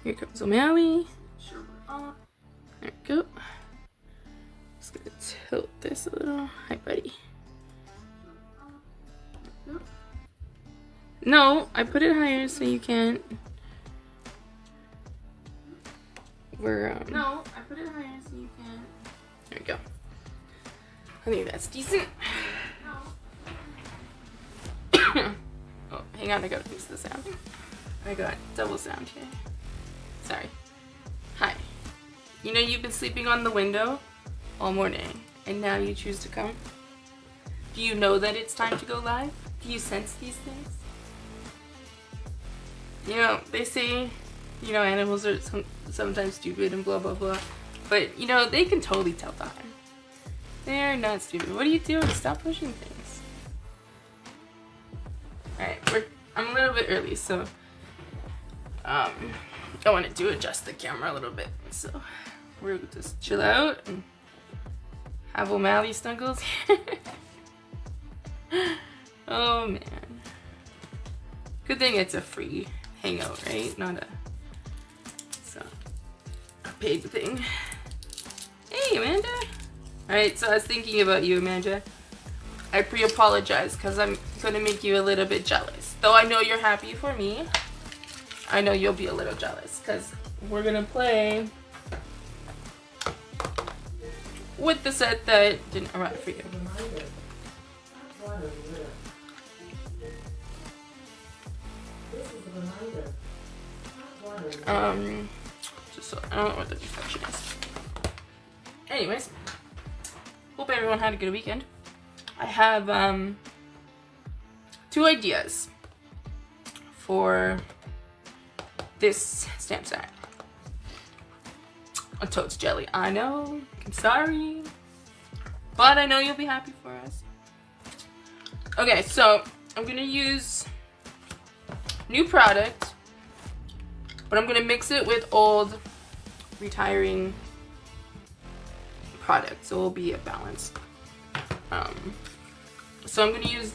Here comes O'Malley. There we go. Just gonna tilt this a little. Hi, buddy. No, I put it higher so you can't. No, I put it higher so you can't. There we go. I think that's decent. Oh, hang on, I gotta fix the sound. I got double sound here. Sorry. Hi. You know you've been sleeping on the window all morning, and now you choose to come? Do you know that it's time to go live? Do you sense these things? You know, they say, you know, animals are sometimes stupid and blah blah blah, but you know, they can totally tell time. They're not stupid. What are you doing? Stop pushing things. Alright, I'm a little bit early, so I wanted to adjust the camera a little bit. So we're gonna just chill out and have O'Malley snuggles. Oh man. Good thing it's a free hangout, right? Not a paid thing. Hey, Amanda. Alright, so I was thinking about you, Amanda. I pre-apologize because I'm gonna make you a little bit jealous. Though I know you're happy for me, I know you'll be a little jealous because we're gonna play with the set that didn't arrive for you. Just so I don't know what the description is. Anyways, hope everyone had a good weekend. I have 2 ideas for this stamp set. A totes jelly. I know. I'm sorry, but I know you'll be happy for us. Okay, so I'm gonna use new product, but I'm gonna mix it with old retiring product, so it'll be a balance. So I'm gonna use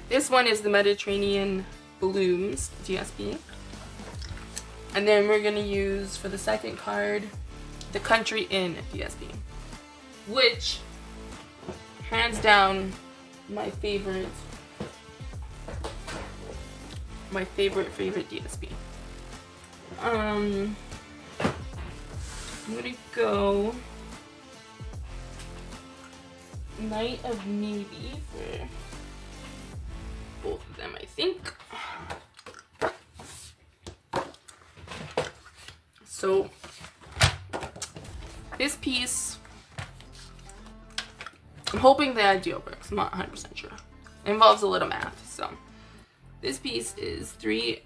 this one is the Mediterranean Blooms DSP, and then we're gonna use for the second card the Country Inn DSP, which hands down my favorite DSP. I'm gonna go Night of Maybe for both of them, I think. So this piece, I'm hoping the idea works. I'm not 100% sure. It involves a little math. So this piece is 3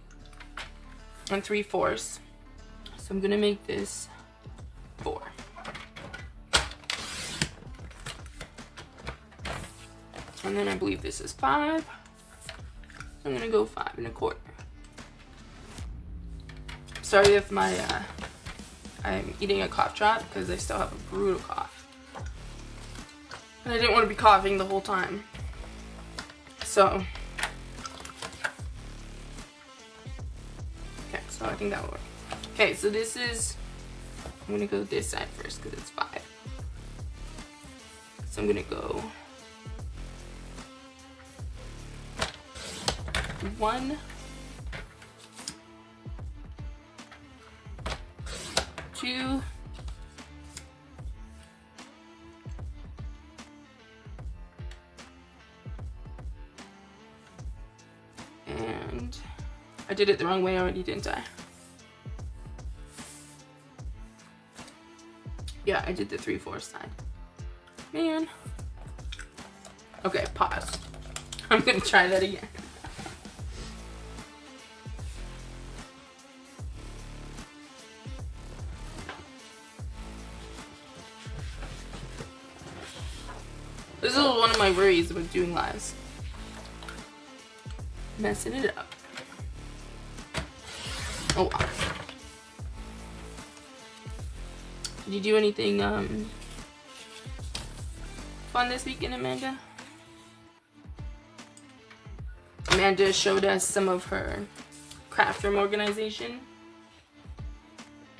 3/4. So I'm gonna make this 4. And then I believe this is 5. So I'm gonna go 5 1/4. Sorry if I'm eating a cough drop because I still have a brutal cough. And I didn't want to be coughing the whole time. So, okay, so I think that will work. Okay, so this is, I'm gonna go this side first because it's 5. So I'm gonna go 1, 2, and I did it the wrong way already, didn't I? Yeah, I did the 3/4 side. Man. Okay, pause. I'm gonna try that again. This is one of my worries about doing lives. Messing it up. Oh wow. Did you do anything fun this weekend, Amanda? Amanda showed us some of her craft room organization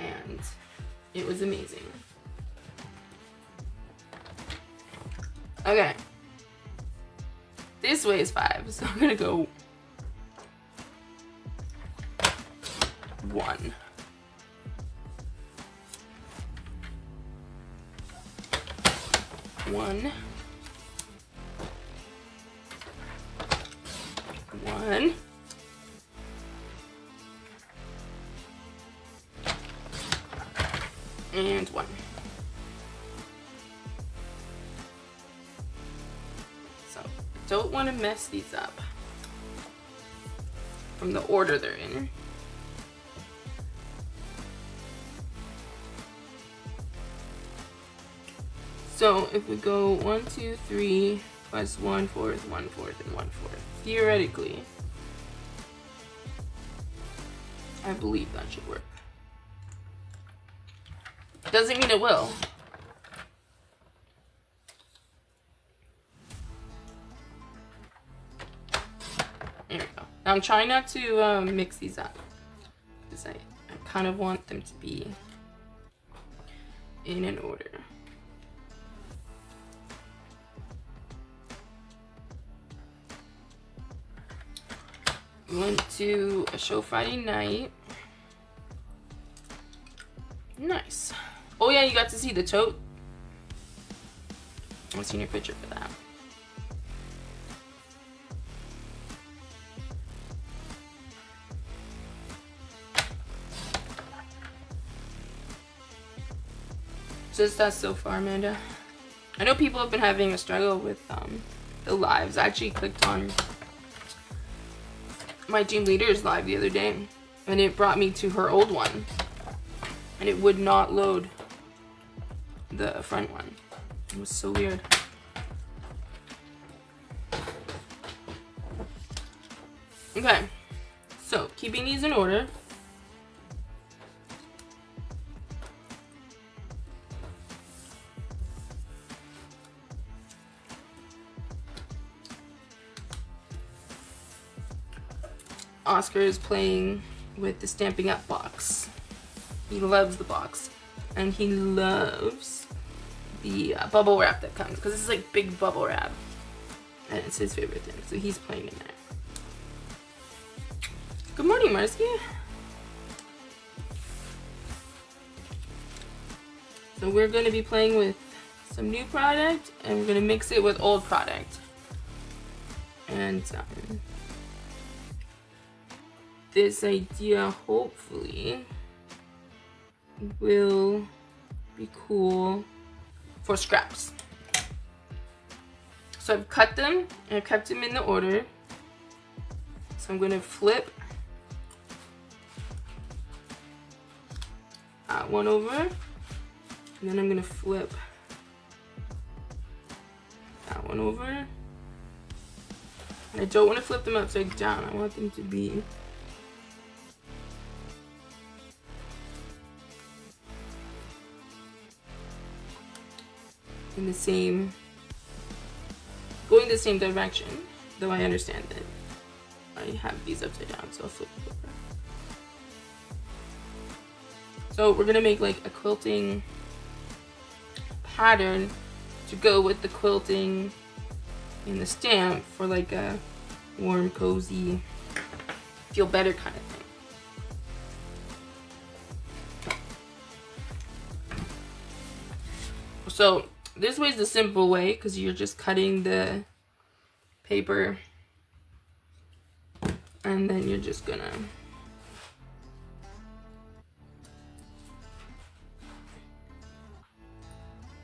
and it was amazing. Okay. This weighs 5, so I'm gonna go 1. 1. 1. And 1. So, don't want to mess these up from the order they're in. So if we go 1, 2, 3 plus 1/4, 1/4, and 1/4, theoretically, I believe that should work. Doesn't mean it will. There we go. Now I'm trying not to mix these up, because I kind of want them to be in an order. We went to a show Friday night. Nice. Oh yeah, you got to see the tote. I've seen your picture for that. Just that so far, Amanda. I know people have been having a struggle with the lives. I actually clicked on my team leader's live the other day, and it brought me to her old one, and it would not load the front one. It was so weird. Okay, so keeping these in order. Oscar is playing with the Stampin' Up box. He loves the box, and he loves the bubble wrap that comes, because this is like big bubble wrap, and it's his favorite thing, so he's playing in there. Good morning, Marcy. So we're going to be playing with some new product, and we're going to mix it with old product, and this idea hopefully will be cool for scraps. So I've cut them and I've kept them in the order. So I'm going to flip that one over, and then I'm going to flip that one over. And I don't want to flip them upside down. I want them to be in the same, going the same direction, though I understand that I have these upside down, so I'll flip it over. So we're gonna make like a quilting pattern to go with the quilting in the stamp for like a warm, cozy, feel better kind of thing. So this way is the simple way, because you're just cutting the paper and then you're just gonna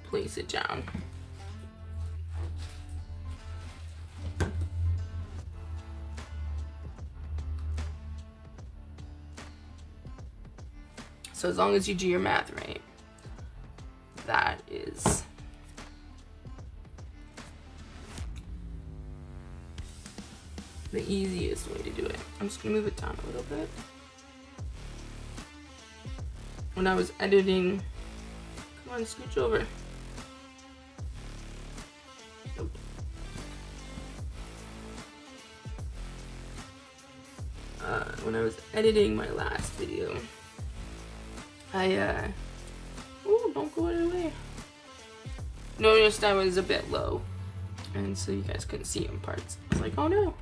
place it down. So as long as you do your math right, that is the easiest way to do it. I'm just gonna move it down a little bit. When I was editing, come on, scooch over. Nope. When I was editing my last video, Ooh, don't go away. Noticed I was a bit low, and so you guys couldn't see in parts. I was like, oh no.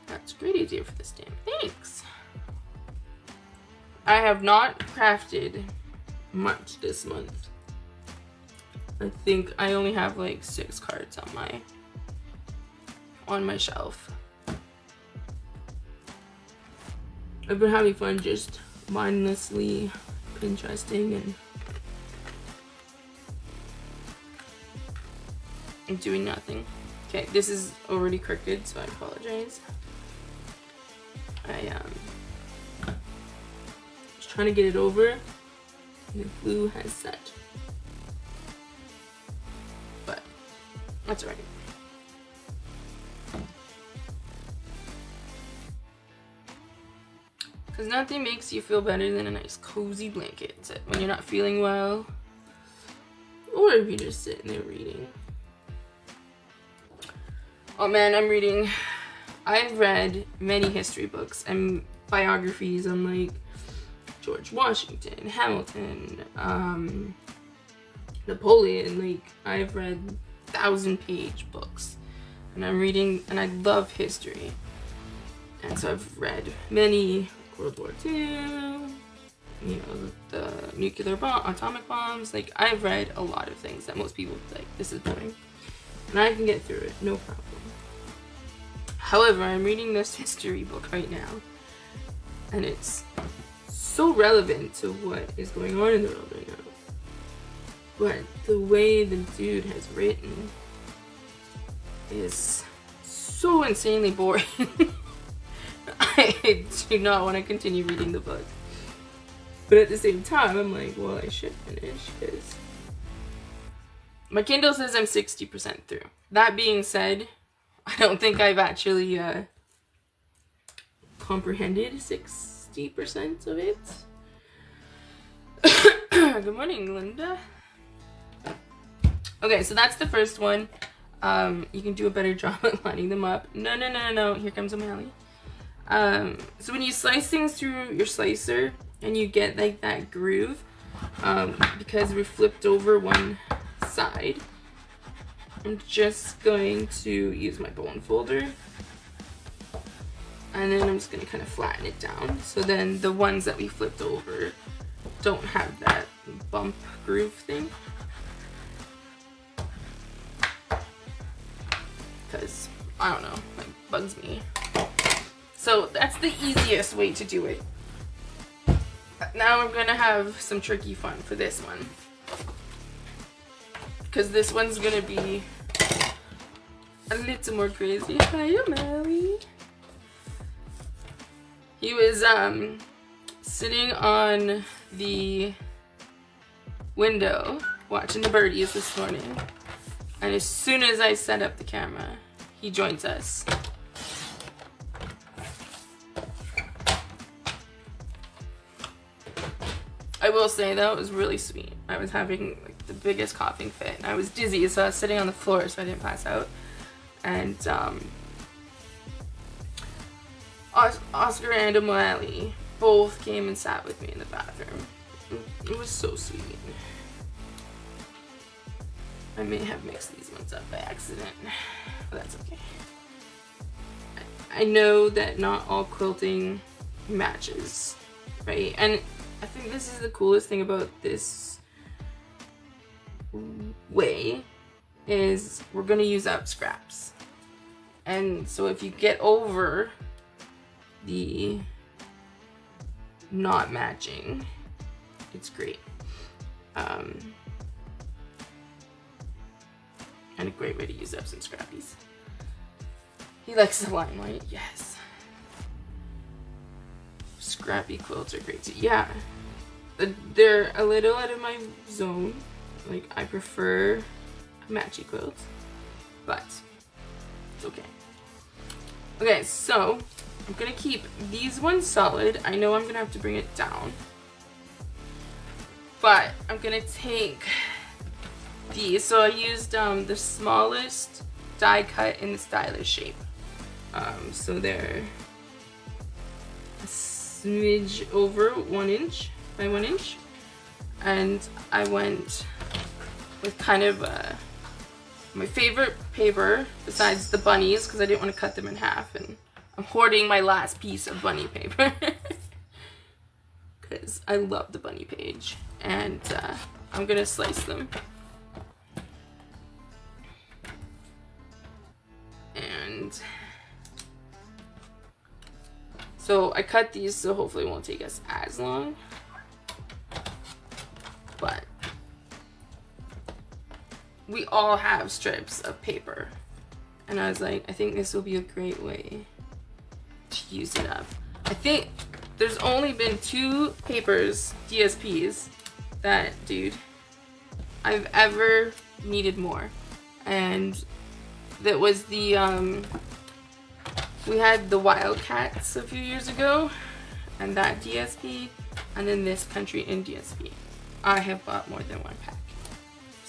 That's a great idea for this stamp. Thanks. I have not crafted much this month. I think I only have like 6 cards on my shelf. I've been having fun just mindlessly Pinteresting and doing nothing. Okay, this is already crooked, so I apologize. I was trying to get it over, and the glue has set. But that's alright. Because nothing makes you feel better than a nice cozy blanket when you're not feeling well, or if you're just sitting there reading. Oh man, I've read many history books and biographies on like George Washington, Hamilton, Napoleon. Like, I've read 1,000-page books, and I'm reading, and I love history. And so I've read many World War II, you know, the nuclear bomb, atomic bombs. Like, I've read a lot of things that most people like, this is boring. And I can get through it, no problem. However, I'm reading this history book right now, and it's so relevant to what is going on in the world right now. But the way the dude has written is so insanely boring. I do not want to continue reading the book. But at the same time, I'm like, well, I should finish, because my Kindle says I'm 60% through. That being said, I don't think I've actually comprehended 60% of it. Good morning, Linda. Okay, so that's the first one. You can do a better job at lining them up. No. Here comes O'Malley. So when you slice things through your slicer and you get like that groove, because we flipped over one side, I'm just going to use my bone folder, and then I'm just going to kind of flatten it down, so then the ones that we flipped over don't have that bump groove thing, because I don't know, it bugs me. So that's the easiest way to do it. Now I'm gonna have some tricky fun for this one, because this one's gonna be a little more crazy. Hi, O'Malley. He was sitting on the window watching the birdies this morning, and as soon as I set up the camera, he joins us. I will say though, it was really sweet. I was having like the biggest coughing fit, and I was dizzy, so I was sitting on the floor so I didn't pass out. And Oscar and O'Malley both came and sat with me in the bathroom. It was so sweet. I may have mixed these ones up by accident, but that's okay. I know that not all quilting matches, right? And I think this is the coolest thing about this way, is we're gonna use up scraps. And so if you get over the not matching, it's great. And a great way to use up some scrappies. He likes the limelight, yes. Scrappy quilts are great too. Yeah, they're a little out of my zone. Like, I prefer a matchy quilt, but it's okay. Okay, so I'm gonna keep these ones solid. I know I'm gonna have to bring it down, but I'm gonna take these. So I used the smallest die cut in the stylish shape. So they're a smidge over 1 inch by 1 inch, and I went with kind of my favorite paper besides the bunnies, because I didn't want to cut them in half, and I'm hoarding my last piece of bunny paper because I love the bunny page, and I'm gonna slice them. And so I cut these so hopefully it won't take us as long, but we all have strips of paper, and I was like, I think this will be a great way to use it up. I think there's only been 2 papers, DSPs, that, dude, I've ever needed more, and that was the we had the Wildcats a few years ago, and that DSP, and then this Country Inn DSP. I have bought more than 1 pack.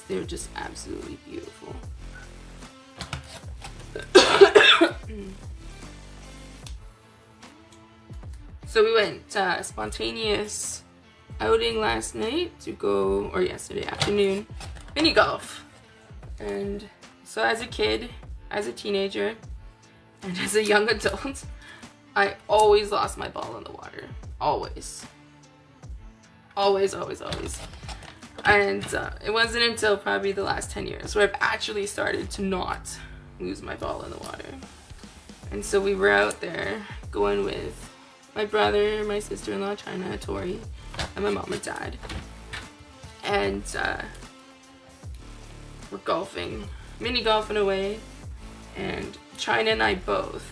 They're just absolutely beautiful. So we went spontaneous outing last night to go, or yesterday afternoon, mini golf. And so as a kid, as a teenager, and as a young adult, I always lost my ball in the water. Always. Always, always, always. And it wasn't until probably the last 10 years where I've actually started to not lose my ball in the water. And so we were out there going with my brother, my sister-in-law, China, Tori, and my mom and dad. And we're golfing, mini golfing away, and China and I both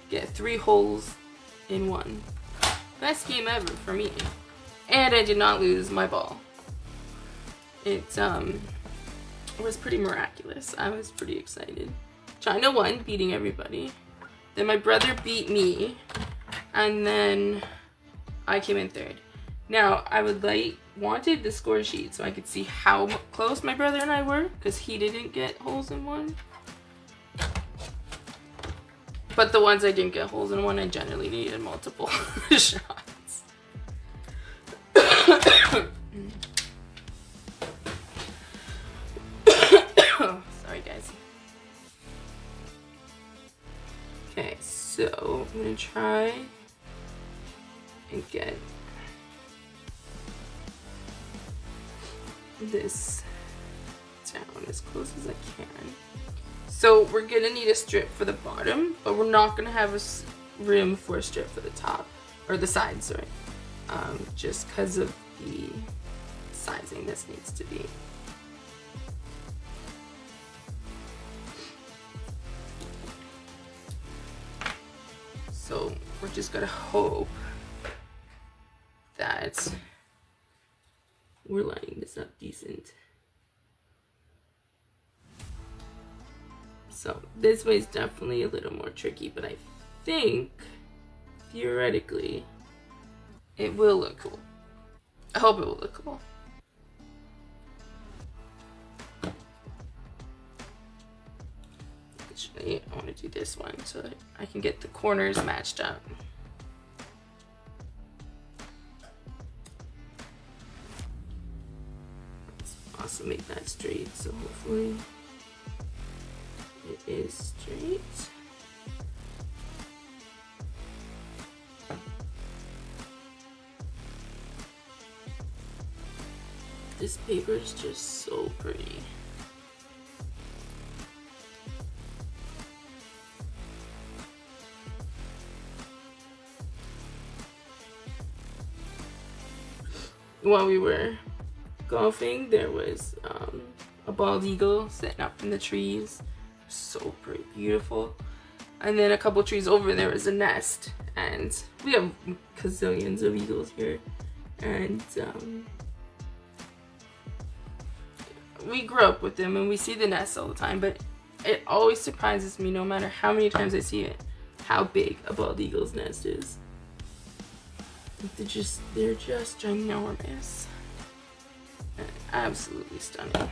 get 3 holes in 1. Best game ever for me. And I did not lose my ball. It was pretty miraculous. I was pretty excited. China won, beating everybody. Then my brother beat me, and then I came in 3rd. Now, I wanted the score sheet so I could see how close my brother and I were, because he didn't get holes in 1. But the ones I didn't get holes in 1, I generally needed multiple shots. Sorry, guys. Okay, so I'm gonna try and get this down as close as I can. So we're gonna need a strip for the bottom, but we're not gonna have a rim for a strip for the top, or the side, sorry. Just because of the sizing this needs to be. So we're just gonna hope that we're lining this up decent. So this way is definitely a little more tricky, but I think theoretically it will look cool. I hope it will look cool. Actually, I want to do this one so that I can get the corners matched up. Let's also make that straight, so hopefully it is straight. This paper is just so pretty. While we were golfing, there was a bald eagle sitting up in the trees. So pretty beautiful. And then a couple trees over there is a nest, and we have gazillions of eagles here. And we grew up with them and we see the nest all the time, but it always surprises me, no matter how many times I see it, how big a bald eagle's nest is. They're just ginormous. And absolutely stunning.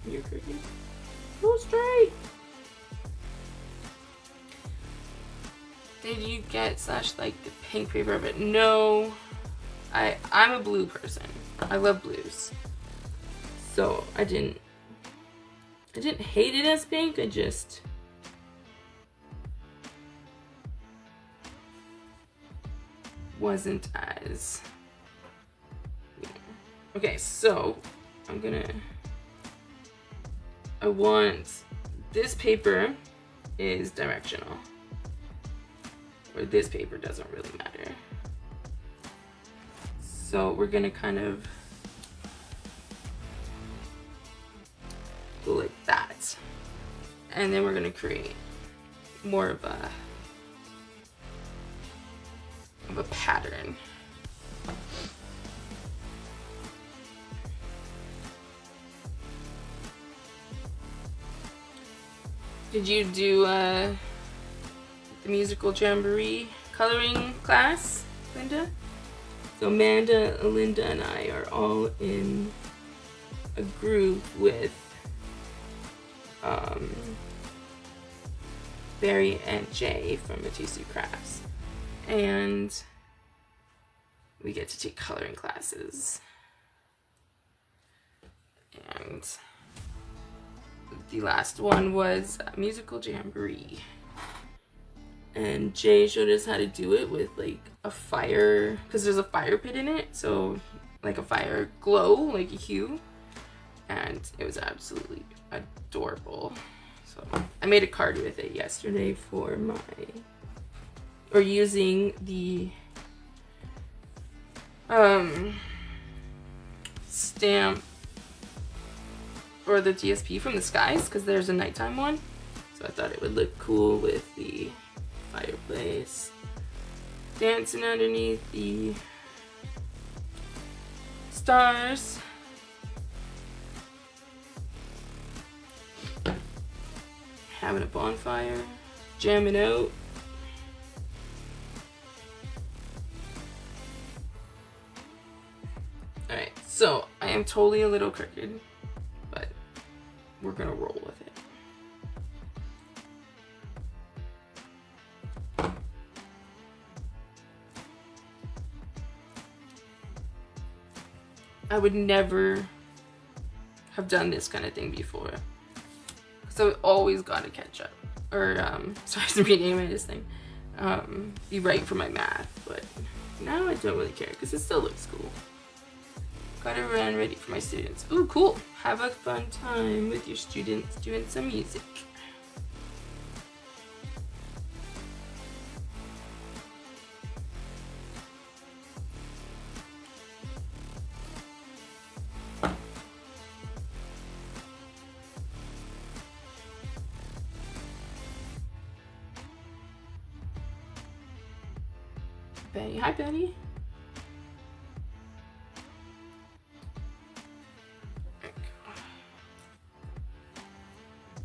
You're cricket. Go straight. Did you get such like the pink paper of it? No. I'm a blue person. I love blues. So I didn't hate it as pink, I just wasn't as, you know. Okay, so I want, this paper is directional, or this paper doesn't really matter. So we're gonna kind of go like that. And then we're gonna create more of a pattern. Did you do the musical jamboree coloring class, Linda? So Amanda, Linda, and I are all in a group with Barry and Jay from Matisse Crafts, and we get to take coloring classes. And the last one was musical jamboree, and Jay showed us how to do it with like a fire, because there's a fire pit in it, so like a fire glow, like a hue, and it was absolutely adorable. So I made a card with it yesterday for using the stamp or the DSP from the skies, because there's a nighttime one, so I thought it would look cool with the fireplace dancing underneath the stars. Having a bonfire, jamming out. Alright, so I am totally a little crooked, but we're gonna roll with it. I would never have done this kind of thing before. So I always gotta catch up. Or, sorry, I'm renaming this thing. Be right for my math, but now I don't really care because it still looks cool. Gotta run ready for my students. Ooh, cool. Have a fun time with your students doing some music. Betty. Hi, Betty.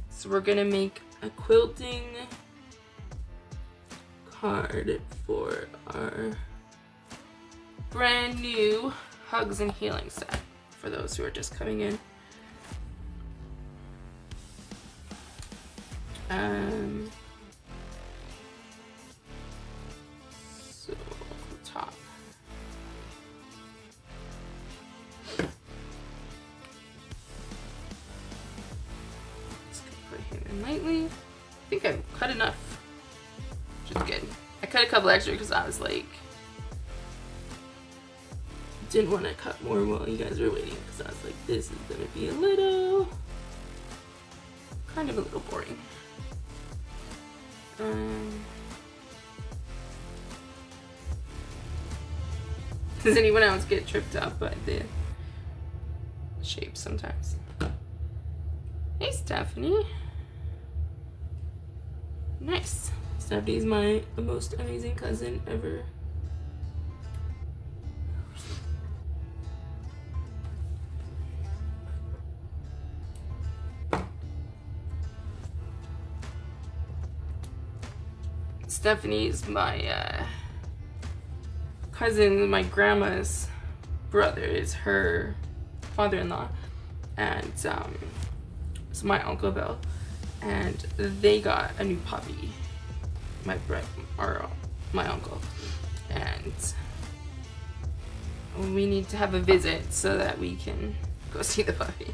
So we're gonna make a quilting card for our brand new Hugs and Healing set for those who are just coming in. So top. Just gonna put him in lightly. I think I've cut enough, which is good. I cut a couple extra because I was like, didn't want to cut more while you guys were waiting, because I was like, this is gonna be a little, kind of a little boring. Does anyone else get tripped up by the shapes sometimes? Hey, Stephanie. Nice. Stephanie's the most amazing cousin ever. Stephanie's my cousin, my grandma's brother is her father-in-law, and It's my Uncle Bill, and they got a new puppy. My uncle, and we need to have a visit so that we can go see the puppy.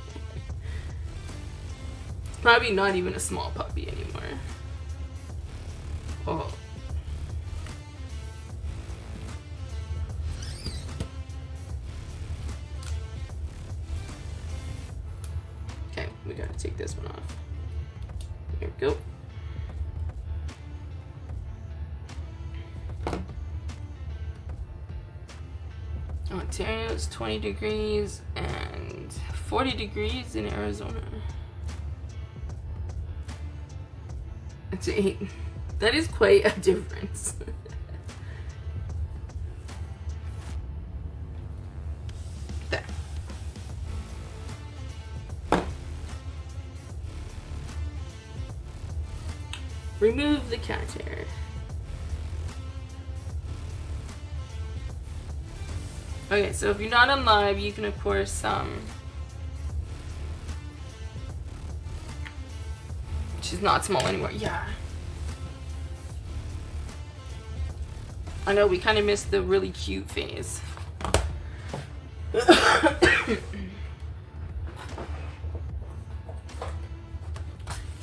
It's probably not even a small puppy anymore. Oh. Okay, we gotta take this one off. Here we go. Ontario is 20 degrees and 40 degrees in Arizona. It's 8. That is quite a difference. There. Remove the cat hair. Okay, so if you're not on live, you can of course she's not small anymore. Yeah. I know we kind of missed the really cute phase.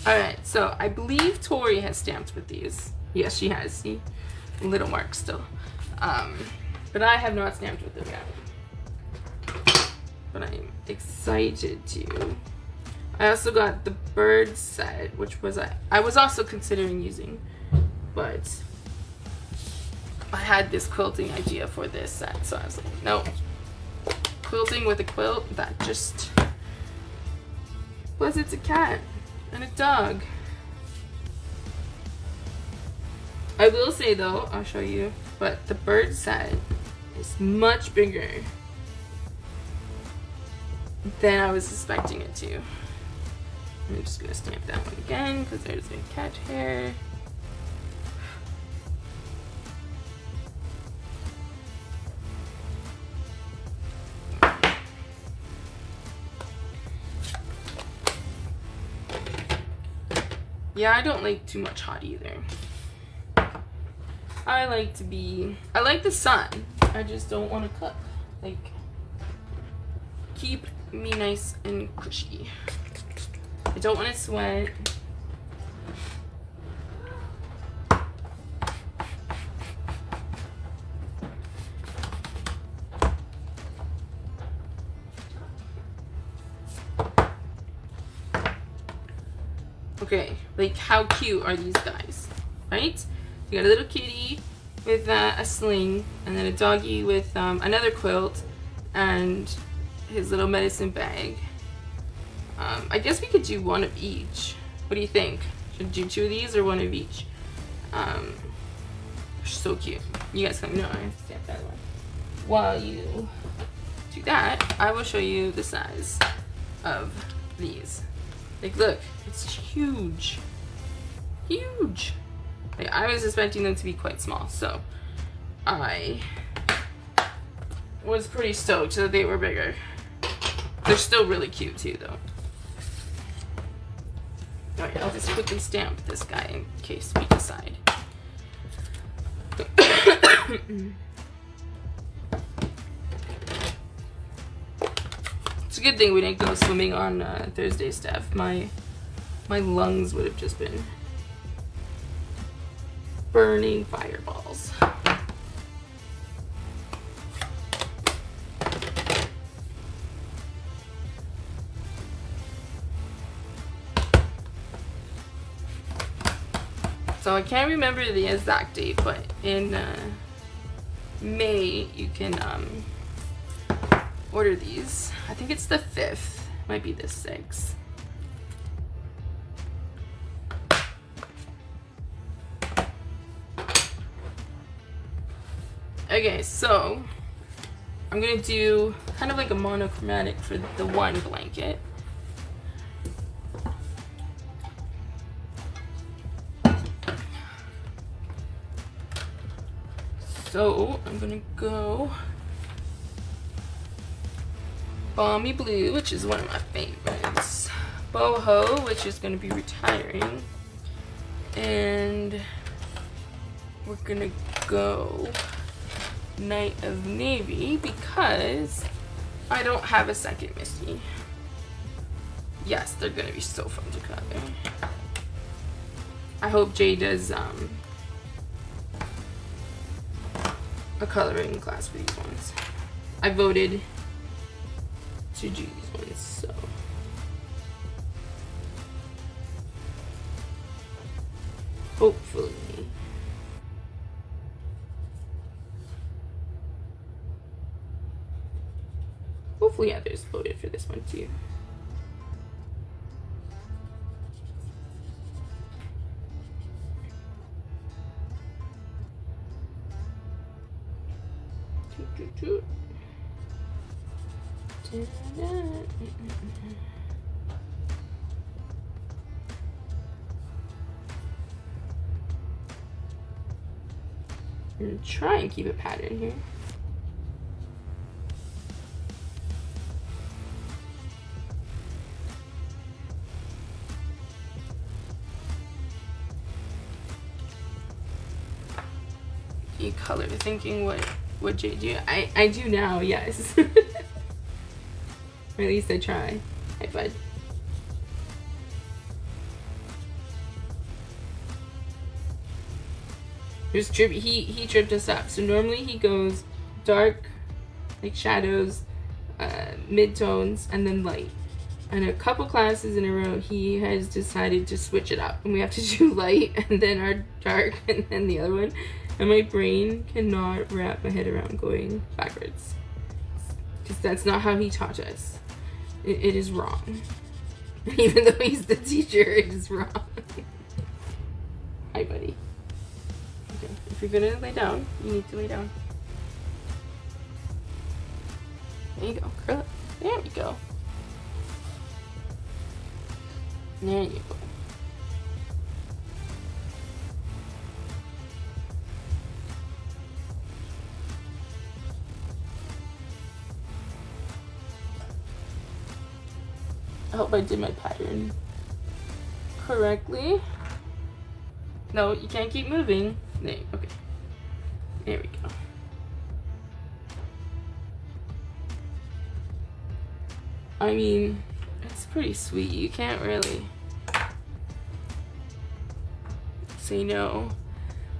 Alright, so I believe Tori has stamped with these. Yes, she has. See? Little marks still. But I have not stamped with them yet. But I'm excited to. I also got the bird set, which was I was also considering using, but I had this quilting idea for this set, so I was like, no. Quilting with a quilt, that just... Plus it's a cat and a dog. I will say though, I'll show you, but the bird set is much bigger than I was expecting it to. I'm just gonna stamp that one again because there's a cat hair. Yeah, I don't like too much hot either. I like the sun. I just don't want to cook. Like, keep me nice and cushy. I don't want to sweat. Okay, like how cute are these guys, right? You got a little kitty with a sling, and then a doggy with another quilt and his little medicine bag. I guess we could do one of each. What do you think? Should we do 2 of these or 1 of each? So cute. You guys let me know. I have to stamp that one. While you do that, I will show you the size of these. Like, look, it's huge. Huge. Like, I was expecting them to be quite small, so I was pretty stoked that they were bigger. They're still really cute too, though. Alright, I'll just quickly stamp this guy in case we decide. It's a good thing we didn't go swimming on Thursday, Steph. My lungs would have just been burning fireballs. So I can't remember the exact date, but in May you can order these. I think it's the 5th, might be the 6th. Okay, so I'm gonna do kind of like a monochromatic for the one blanket. So I'm gonna go Balmy Blue, which is one of my favorites. boho, which is going to be retiring, and we're going to go Knight of Navy because I don't have a second Misty. Yes, they're going to be so fun to color. I hope Jay does a coloring class for these ones. I voted to do these ones, so. Hopefully. Hopefully others voted for this one too. I'm gonna try and keep a pattern here. You color thinking what Jay do? I do now, yes. Or at least I try. Hi, bud. He tripped us up. So normally he goes dark, like shadows, mid-tones, and then light. And a couple classes in a row, he has decided to switch it up. And we have to do light, and then our dark, and then the other one. And my brain cannot wrap my head around going backwards. Because that's not how he taught us. It is wrong. Even though he's the teacher, it is wrong. Hi, buddy. Okay, if you're gonna lay down, you need to lay down. There you go, curl up. There we go. There you go. I hope I did my pattern correctly. No, you can't keep moving. There, okay. There we go. I mean, it's pretty sweet. You can't really say no.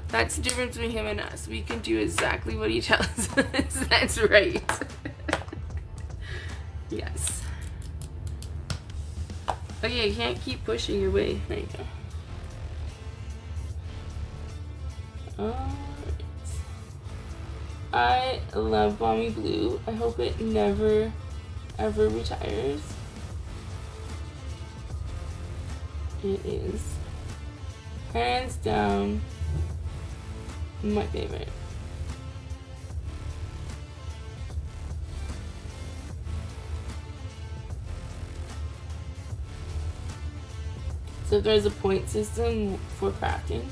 That's the difference between him and us. We can do exactly what he tells us. That's right. Yes. Okay, you can't keep pushing your way. There you go. Alright. I love Balmy Blue. I hope it never, ever retires. It is hands down my favorite. So if there's a point system for crafting,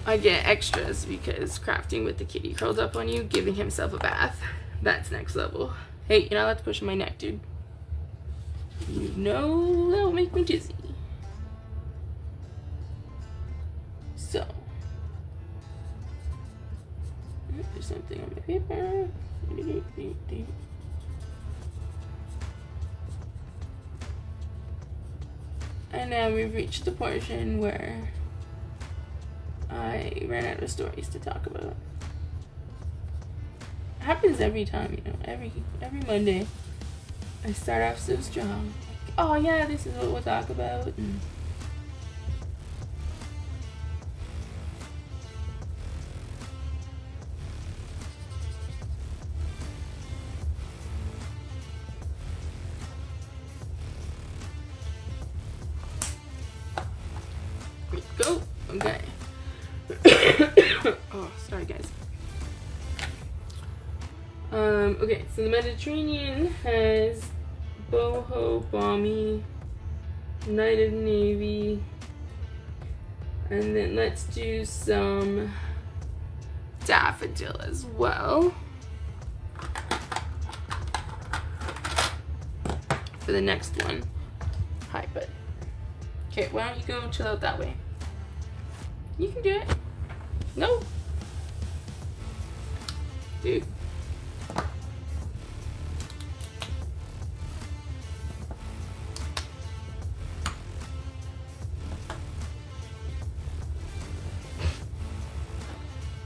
I get extras because crafting with the kitty curled up on you, giving himself a bath, that's next level. Hey, you're not allowed to push my neck, dude. You know that'll make me dizzy. So, there's something on my paper. And now we've reached the portion where I ran out of stories to talk about. It happens every time, you know, every Monday. I start off so strong. Like, oh yeah, this is what we'll talk about. And go. Okay. Oh, sorry guys. Okay, so the Mediterranean has boho, balmy, Knight of Navy, and then let's do some daffodil as well. for the next one. Hi, bud. Okay, why don't you go chill out that way? You can do it. No. Dude.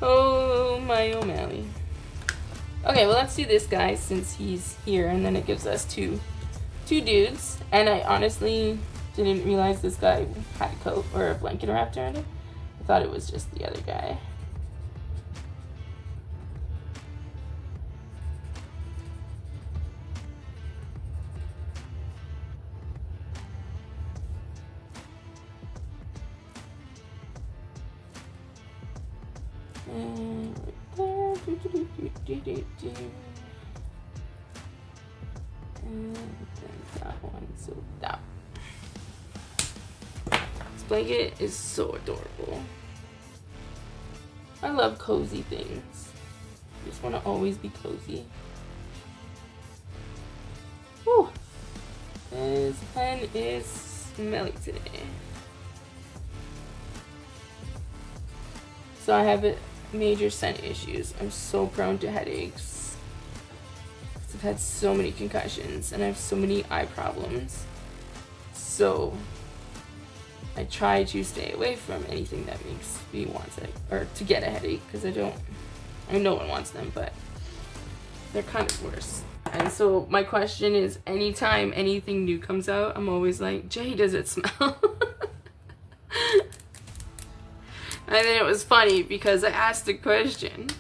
Oh my O'Malley. Okay, well let's do this guy since he's here, and then it gives us two dudes. And I honestly didn't realize this guy had a coat or a blanket wrapped around him. I thought it was just the other guy. And then that one, so that one. This blanket is so adorable. I love cozy things. I just want to always be cozy. Whew. This pen is smelly today. So I have major scent issues. I'm so prone to headaches. I've had so many concussions and I have so many eye problems. So I try to stay away from anything that makes me want to get a headache, because I mean, no one wants them, but they're kind of worse. And so my question is, anytime anything new comes out, I'm always like, Jay, does it smell? And then it was funny because I asked a question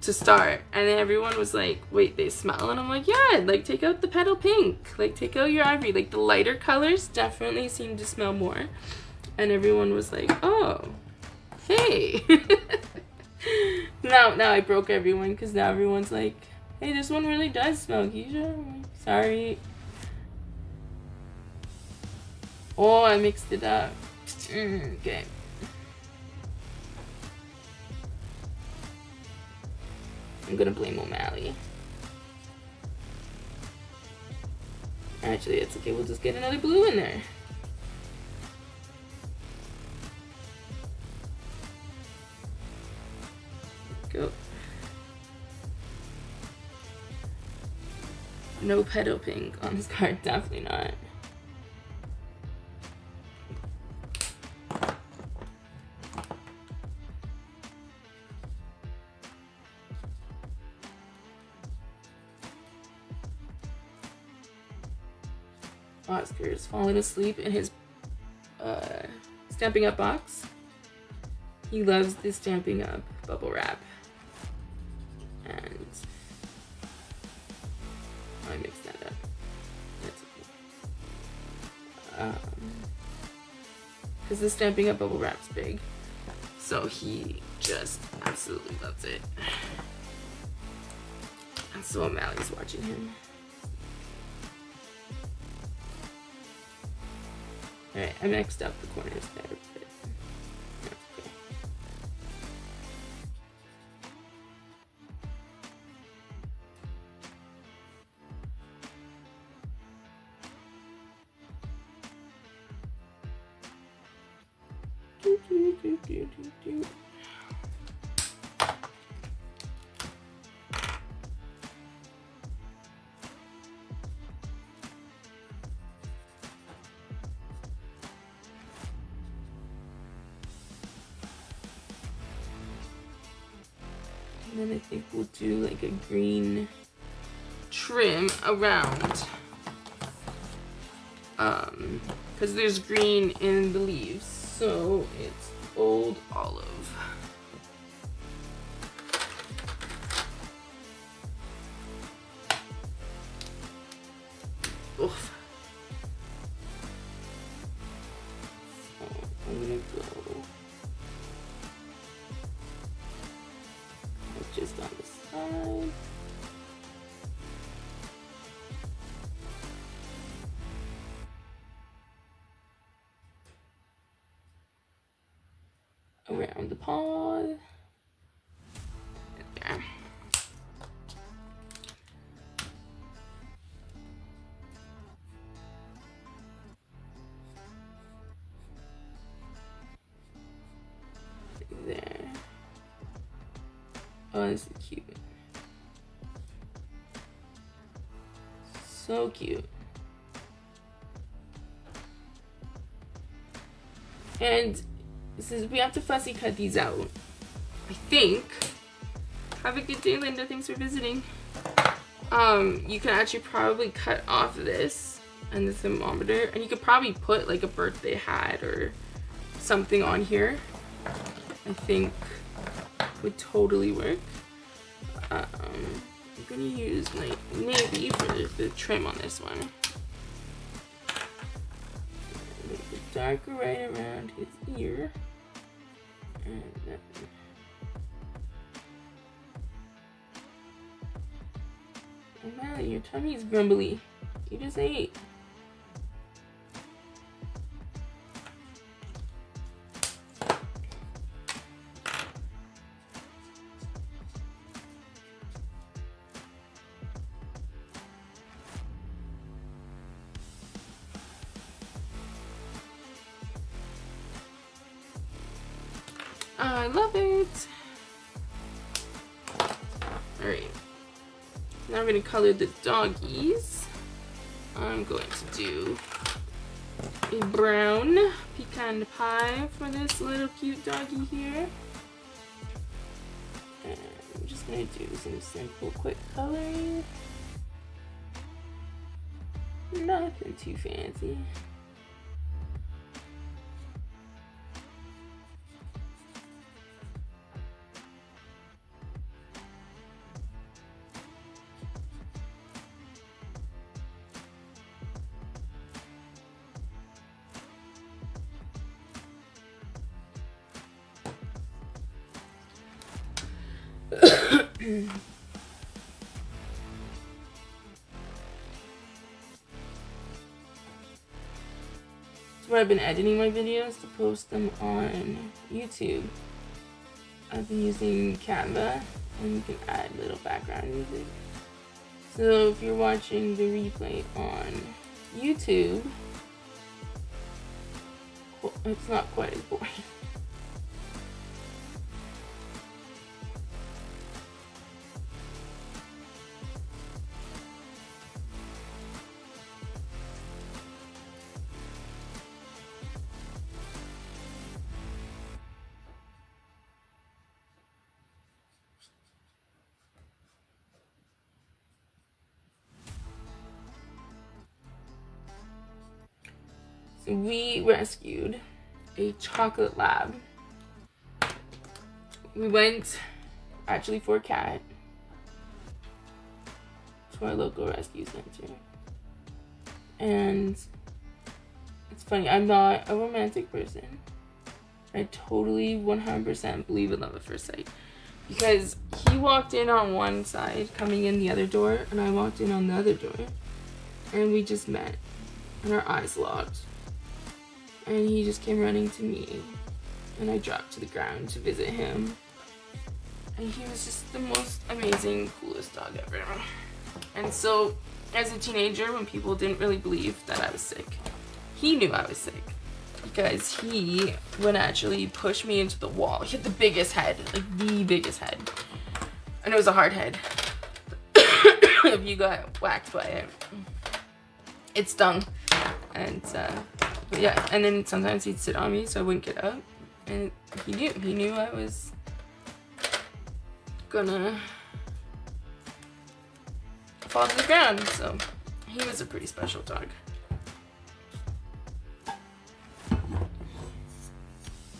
to start, and then everyone was like, wait, they smell? And I'm like, yeah, like take out the petal pink, like take out your ivory, like the lighter colors definitely seem to smell more. And everyone was like, oh, hey. now I broke everyone, because now everyone's like, hey, this one really does smell, Keisha. I'm like, sorry. Oh, I mixed it up. Okay. I'm gonna blame O'Malley. Actually, it's okay. We'll just get another blue in there. Go. No petal pink on this card. Definitely not. Oscar is falling asleep in his Stampin' Up box. He loves the Stampin' Up bubble wrap. And I mixed that up. That's okay. Because the Stampin' Up bubble wrap's big. So he just absolutely loves it. And so O'Malley's watching him. Alright, I mixed up the corners there, but that's okay. Do. And then I think we'll do like a green trim around, because there's green in the leaves, so it's Old Olive. Oof. So I'm gonna go just on the side. Around the paw. There. Oh, this is cute. So cute. And since we have to fussy cut these out, I think. Have a good day, Linda. Thanks for visiting. You can actually probably cut off this and the thermometer, and you could probably put like a birthday hat or something on here. I think would totally work. I'm gonna use my navy for the trim on this one. Make it darker right around his ear. And then O'Malley, your tummy's grumbly. You just ate. I love it. Alright. Now we're going to color the doggies. I'm going to do a brown pecan pie for this little cute doggy here. And I'm just going to do some simple quick coloring. Nothing too fancy. So I've been editing my videos to post them on YouTube. I've been using Canva, and you can add little background music. So if you're watching the replay on YouTube, well, it's not quite as boring. So we rescued a chocolate lab. We went actually for a cat to our local rescue center. And it's funny, I'm not a romantic person. I totally 100% believe in love at first sight. Because he walked in on one side, coming in the other door, and I walked in on the other door. And we just met, and our eyes locked. And he just came running to me, and I dropped to the ground to visit him. And he was just the most amazing, coolest dog ever. And so, as a teenager, when people didn't really believe that I was sick, he knew I was sick. Because he would actually push me into the wall. He had the biggest head, like the biggest head. And it was a hard head. If you got whacked by it, it stung. And but yeah, and then sometimes he'd sit on me so I wouldn't get up. And he knew I was gonna fall to the ground. So he was a pretty special dog.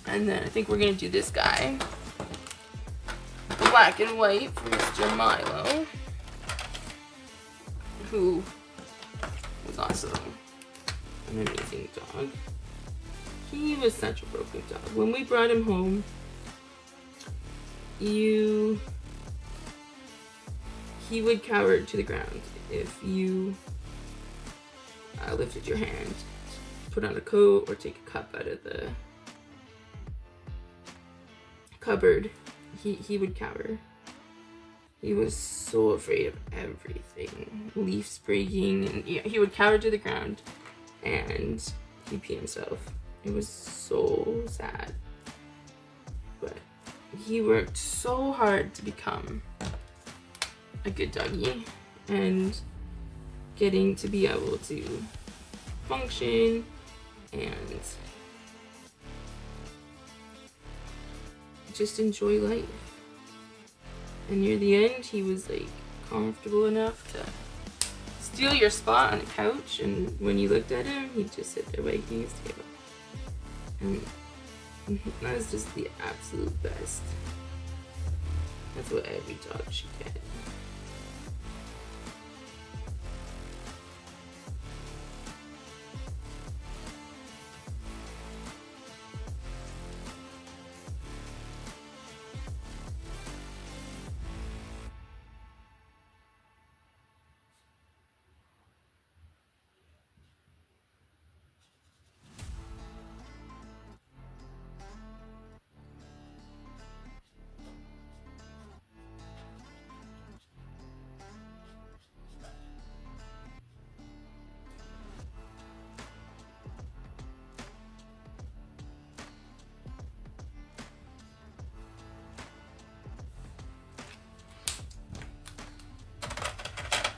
And then I think we're gonna do this guy. Black and white for Mr. Milo, who was also an amazing dog. He was such a broken dog. When we brought him home, he would cower to the ground if you lifted your hand, put on a coat, or take a cup out of the cupboard. He would cower. He was so afraid of everything. Leaves breaking, and yeah, he would cower to the ground and he'd pee himself. It was so sad. But he worked so hard to become a good doggy, and getting to be able to function and just enjoy life. And near the end, he was like comfortable enough to steal your spot on the couch, and when you looked at him, he'd just sit there wagging his tail. And that was just the absolute best. That's what every dog should get.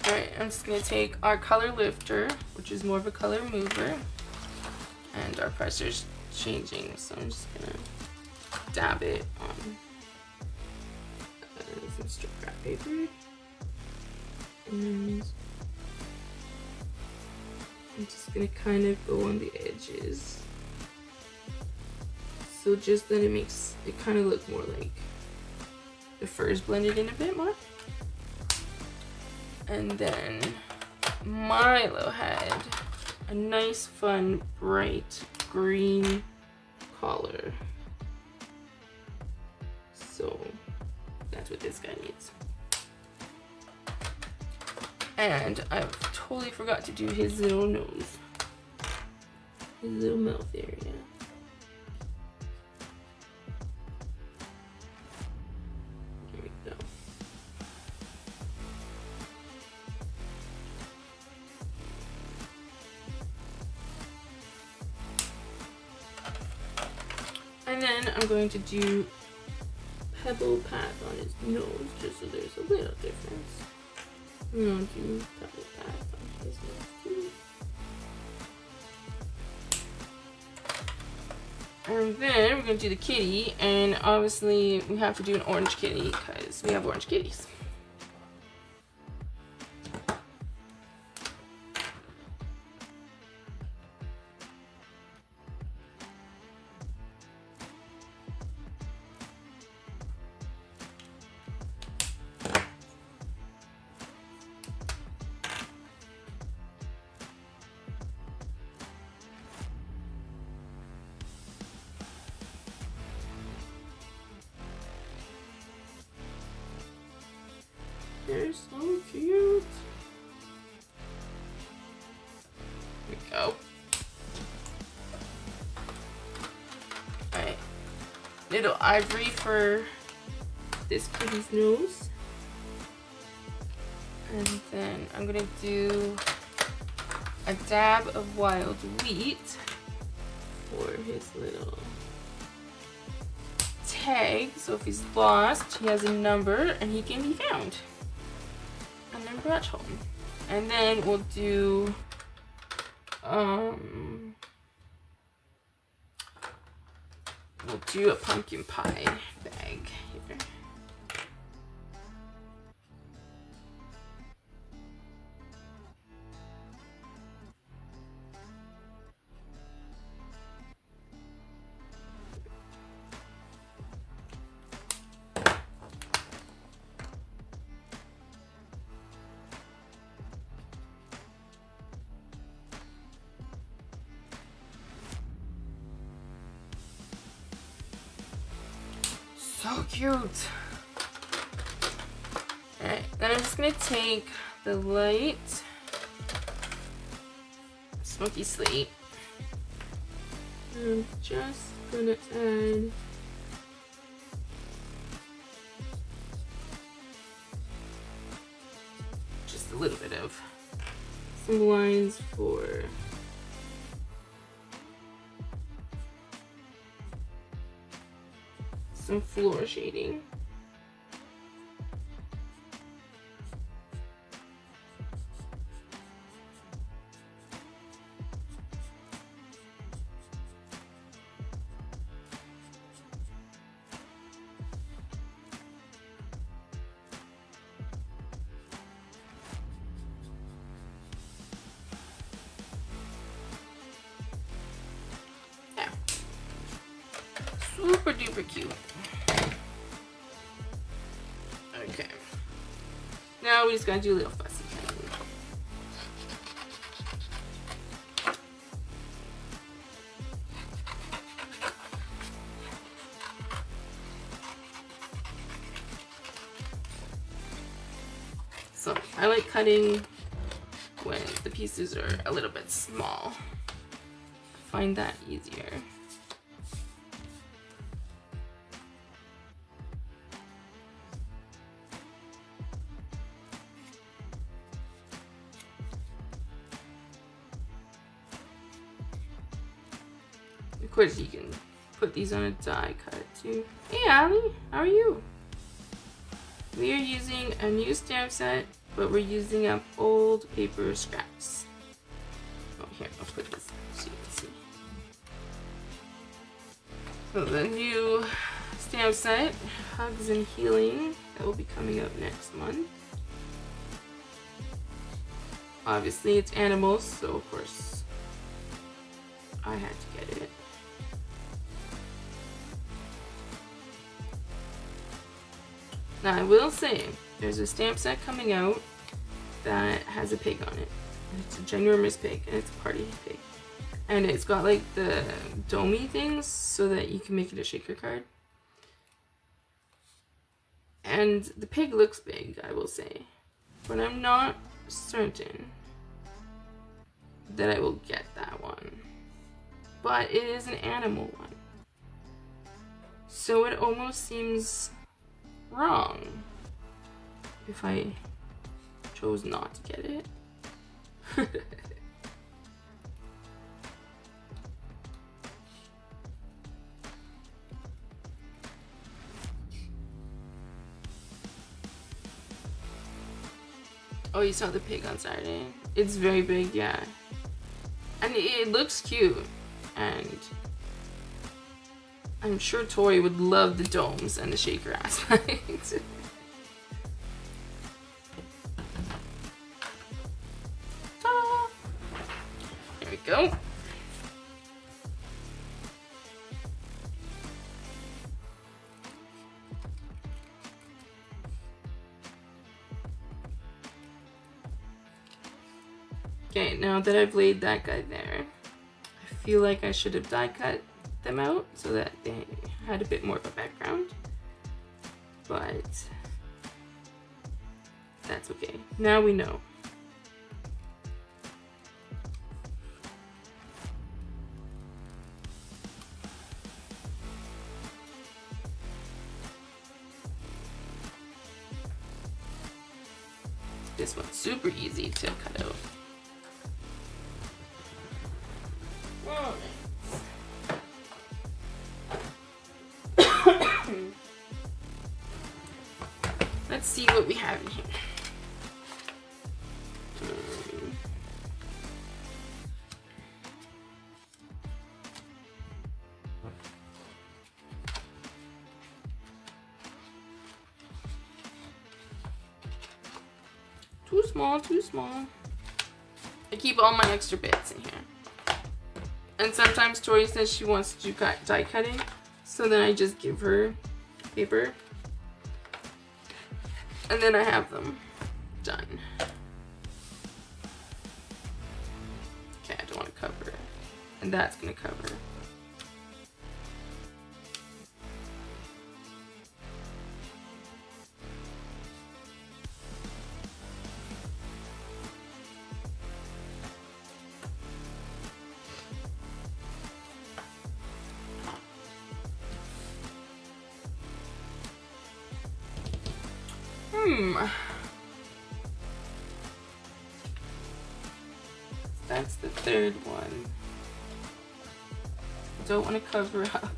Alright, I'm just going to take our color lifter, which is more of a color mover, and our pressure's changing, so I'm just going to dab it on some strip wrap paper, and I'm just going to kind of go on the edges, so just that it makes it kind of look more like the fur's blended in a bit more. And then Milo had a nice, fun, bright green collar. So that's what this guy needs. And I totally forgot to do his little nose, his little mouth area. There we go. And then I'm going to do pebble path on his nose, just so there's a little difference. I'm going to do pebble path on his nose too. And then we're going to do the kitty, and obviously we have to do an orange kitty because we have orange kitties. They're so cute. There we go. Alright. Little ivory for this kitty's nose. And then I'm gonna do a dab of wild wheat for his little tag. So if he's lost, he has a number and he can be found. And then brought home. And then we'll do a pumpkin pie bag here. So cute. Alright, then I'm just gonna take the light smoky slate. I'm just gonna add just a little bit of some lines for some floor shading. Super duper cute. Okay. Now we just gotta do a little fussy cutting. So I like cutting when the pieces are a little bit small. I find that easier. Of course, you can put these on a die cut too. Hey, Allie, how are you? We are using a new stamp set, but we're using up old paper scraps. Oh, here, I'll put this so you can see. So the new stamp set, Hugs and Healing, that will be coming out next month. Obviously, it's animals, so of course, I had to get it. Now I will say, there's a stamp set coming out that has a pig on it. It's a ginormous pig, and it's a party pig. And it's got like the domey things so that you can make it a shaker card. And the pig looks big, I will say. But I'm not certain that I will get that one. But it is an animal one. So it almost seems wrong if I chose not to get it. Oh, you saw the pig on Saturday? It's very big, yeah. And it looks cute. And I'm sure Tori would love the domes and the shaker aspect. Ta-da! There we go. Okay, now that I've laid that guy there, I feel like I should have die cut them out so that they had a bit more of a background, but that's okay. Now we know. This one's super easy to cut out. Oh, let's see what we have in here. Too small, too small. I keep all my extra bits in here. And sometimes Tori says she wants to do die cutting, so then I just give her paper. And then I have them done. Okay, I don't want to cover it. And that's going to cover it. That's the third one. I don't want to cover up.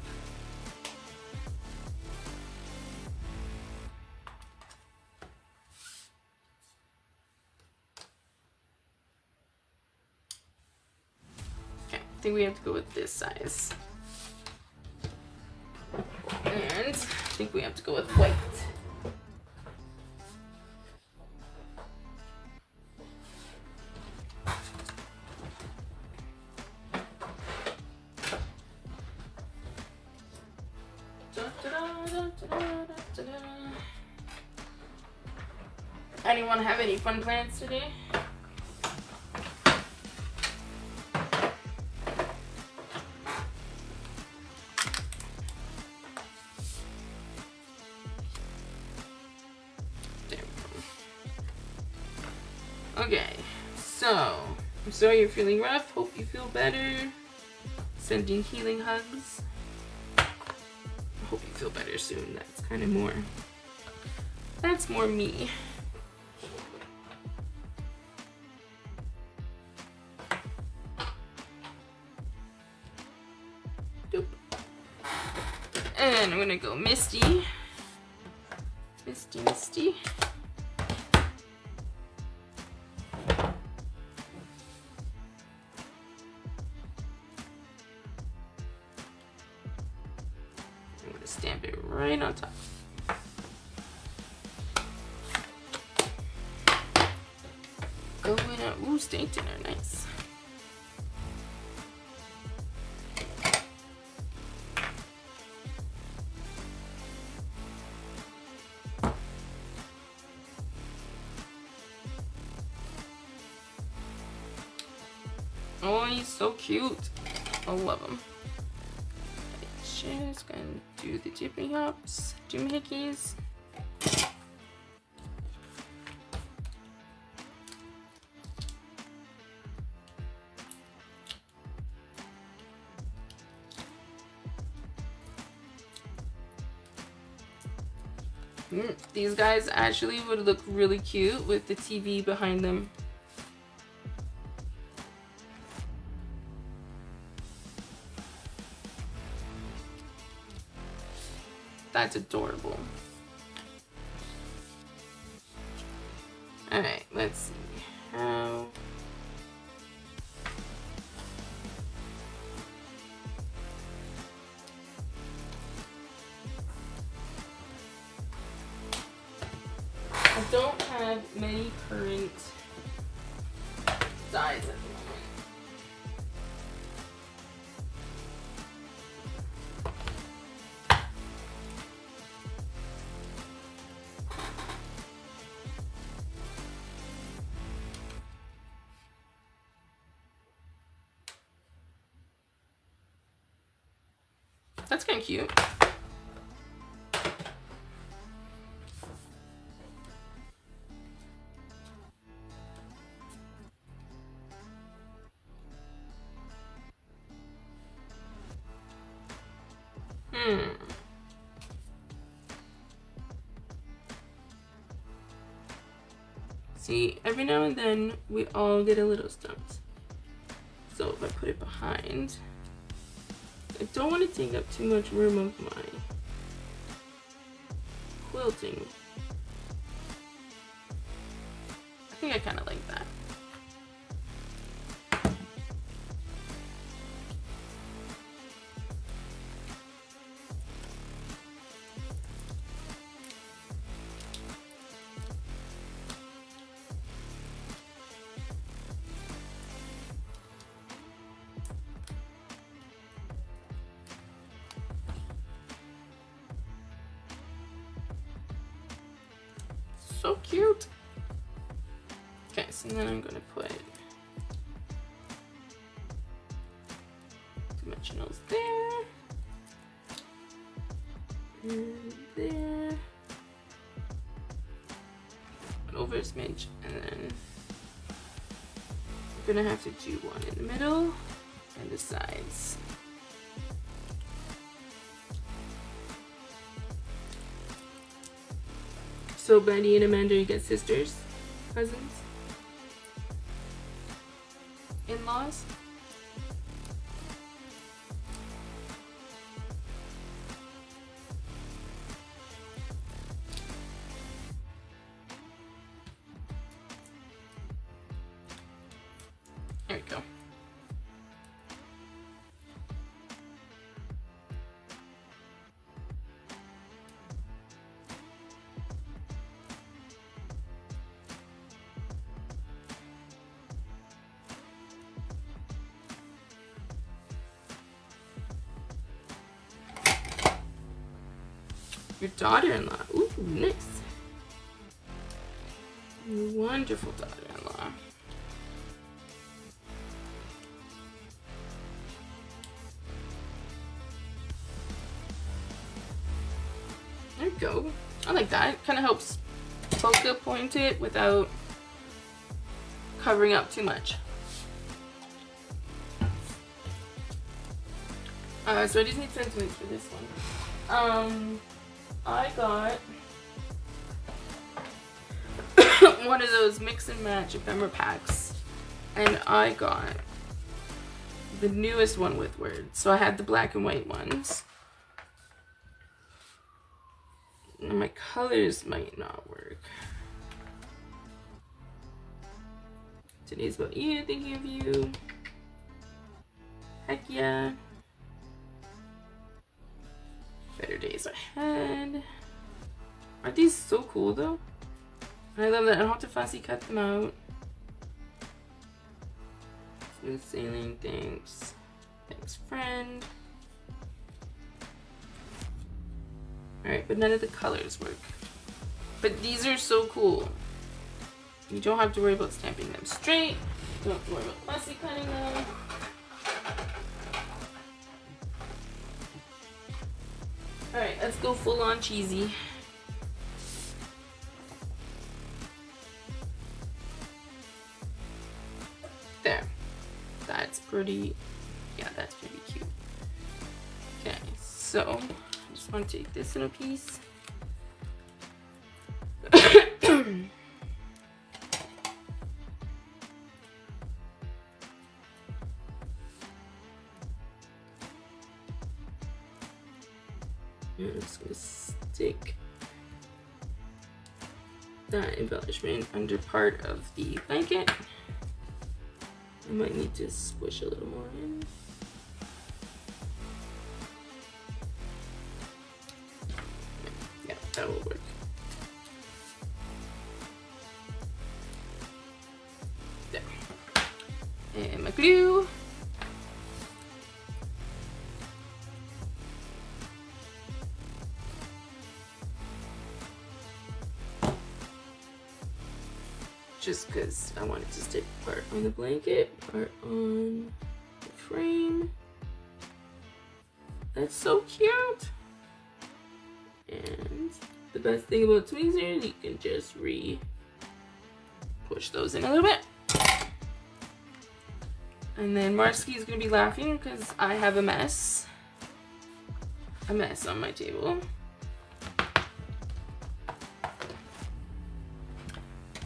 think we have to go with this size. And I think we have to go with white. Anyone have any fun plans today? There we go. Okay, so I'm sorry you're feeling rough. Hope you feel better. Sending healing hugs. I hope you feel better soon. That's kind of more. That's more me. And I'm gonna go Misty. Misty. I'm gonna stamp it right on top. Going out. Ooh, steak dinner, nice. Oh, he's so cute. I love him. Just gonna do the tippy hops, doohickeys. These guys actually would look really cute with the TV behind them. That's adorable. Alright, let's see how. I don't have many current dyes at the moment. That's kind of cute. See, every now and then we all get a little stumped. So if I put it behind, I don't want to take up too much room of my quilting. I think I kind of like that. So cute. Okay, so then I'm gonna put dimensionals there and there, over a smidge, and then I'm gonna have to do one in the middle and the sides. So Betty and Amanda, you get sisters, cousins, in-laws. There we go. Your daughter-in-law. Ooh, nice. Wonderful daughter-in-law. There you go. I like that. It kind of helps focal point it without covering up too much. So I just need sentiments for this one. I got one of those mix and match ephemera packs, and I got the newest one with words. So I had the black and white ones. And my colors might not work. Today's about you, thinking of you. Heck yeah. Better days ahead. Aren't these so cool though? I love that I don't have to fussy cut them out. Smooth sailing, thanks. Thanks, friend. Alright, but none of the colors work. But these are so cool. You don't have to worry about stamping them straight. Don't have to worry about fussy cutting them. Alright, let's go full on cheesy. There. That's pretty, yeah, that's pretty cute. Okay, so I just want to take this little piece. I'm just going to stick that embellishment under part of the blanket. I might need to squish a little more in. Yeah, that will work. There. And my glue. Just because I wanted to stick part on the blanket, part on the frame. That's so cute. And the best thing about tweezers, you can just push those in a little bit. And then Marsky is gonna be laughing because I have a mess on my table.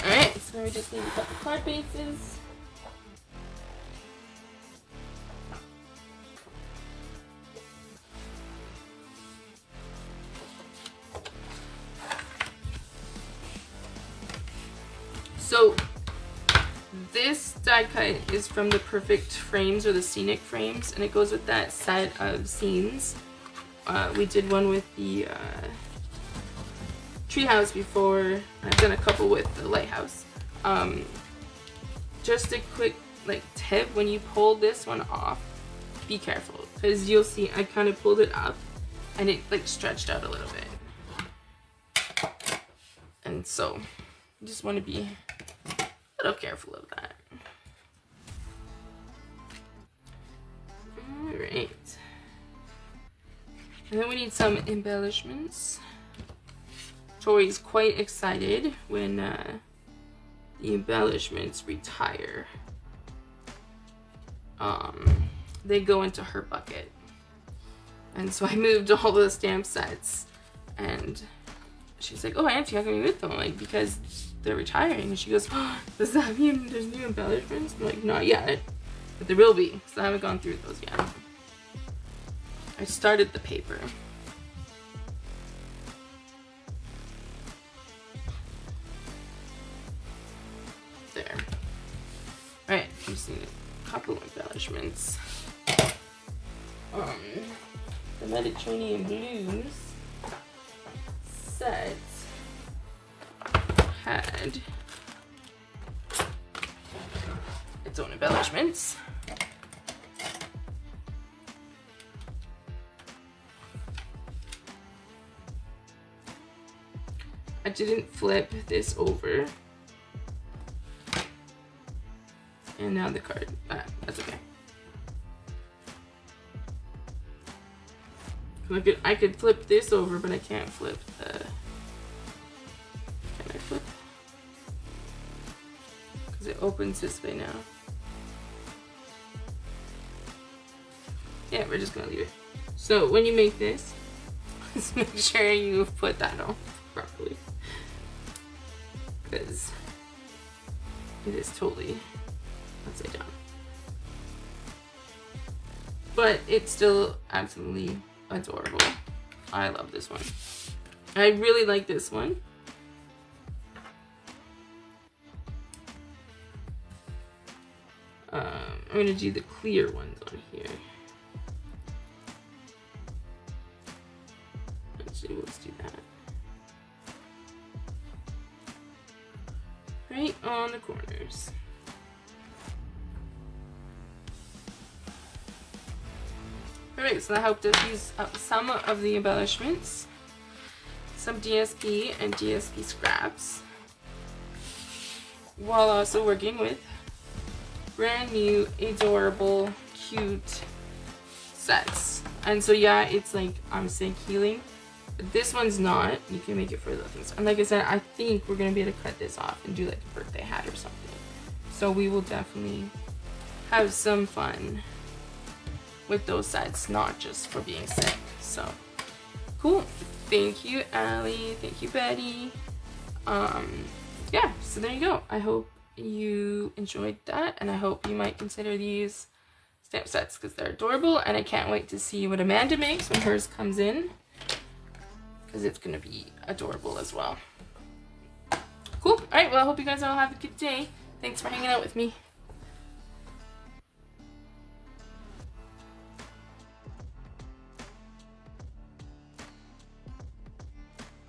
Alright, so we just need to cut the card bases. So this die cut is from the Perfect Frames or the Scenic Frames, and it goes with that set of scenes. We did one with the treehouse before. I've done a couple with the lighthouse. Just a quick tip: when you pull this one off, be careful because you'll see I kind of pulled it up and it stretched out a little bit, and so you just want to be a little careful of that. All right, and then we need some embellishments. Tori's quite excited when the embellishments retire. They go into her bucket. And so I moved all the stamp sets, and she's like, "Oh, Auntie, how can we move them?" I'm like, "Because they're retiring." And she goes, "Oh, does that mean there's new embellishments?" I'm like, "Not yet, but there will be." So I haven't gone through those yet. I started the paper. There. Alright, I'm just need a couple embellishments. The Mediterranean Blues set had its own embellishments. I didn't flip this over. And now the card. That's okay. I could flip this over, but I can't flip the... Can I flip? Because it opens this way now. Yeah, we're just gonna leave it. So when you make this, just make sure you put that on properly. Because it is totally upside down. But it's still absolutely adorable. I love this one. I really like this one. I'm gonna do the clear ones on here. Actually, let's do that. Right on the corners. Alright, so I hope to use up some of the embellishments. Some DSP and DSP scraps. While also working with brand new, adorable, cute sets. And so yeah, it's like I'm saying healing, but this one's not. You can make it for other things. And like I said, I think we're gonna be able to cut this off and do like a birthday hat or something. So we will definitely have some fun with those sets, not just for being sick. So cool. Thank you, Allie. Thank you, Betty. Yeah, so there you go. I hope you enjoyed that, and I hope you might consider these stamp sets because they're adorable, and I can't wait to see what Amanda makes when hers comes in because it's gonna be adorable as well. Cool. All right, well, I hope you guys all have a good day. Thanks for hanging out with me.